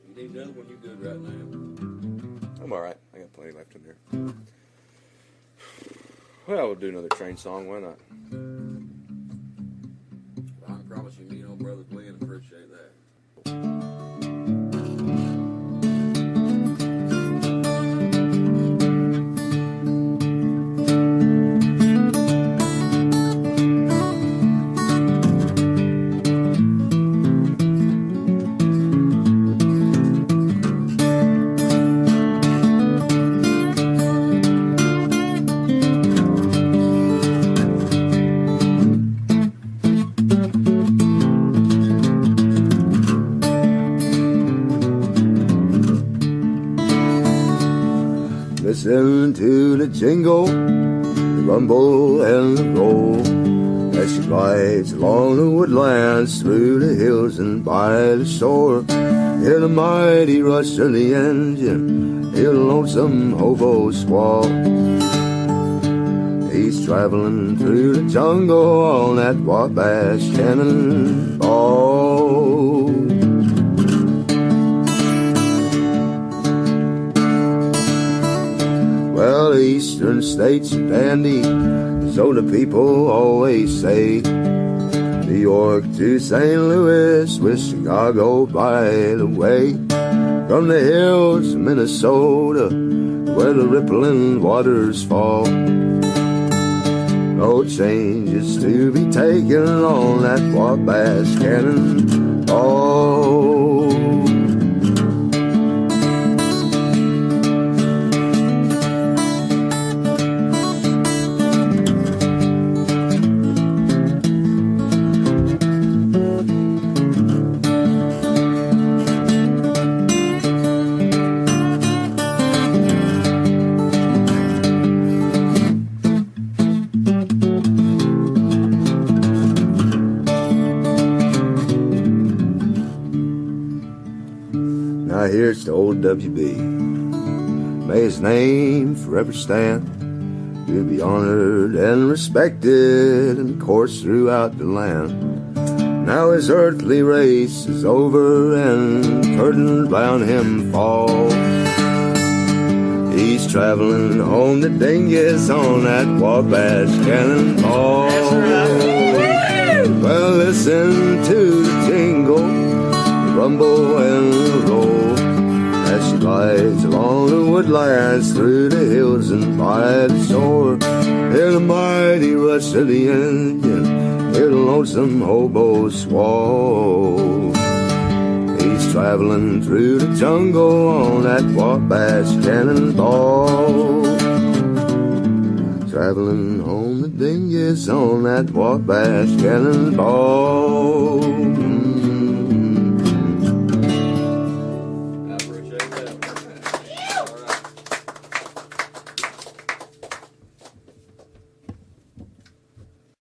You need another one? You good right now? I'm alright. I got plenty left in there. Well, we'll do another train song. Why not? Well, I can promise you, me and old brother Glenn appreciate that. Listen to the jingle, the rumble and the roll, as she glides along the woodlands, through the hills and by the shore. Hear the mighty rush of the engine, hear the lonesome hobo squall. He's traveling through the jungle on that Wabash cannonball. Well, the eastern states are dandy, so the people always say. New York to St. Louis, with Chicago by the way. From the hills of Minnesota, where the rippling waters fall. No changes to be taken on that Wabash cannonball. Now here's to old WB. May his name forever stand, to be honored and respected, and of course throughout the land. Now his earthly race is over, and curtains round him fall. He's traveling home to Dingus on that Wabash cannonball. Well, listen to the jingle, the rumble and the roll, as she glides along the woodlands, through the hills and by the shore. Hear the mighty rush of the engine, hear the lonesome hobo squall. He's traveling through the jungle on that Wabash cannonball. Traveling home to Dingus on that Wabash cannonball.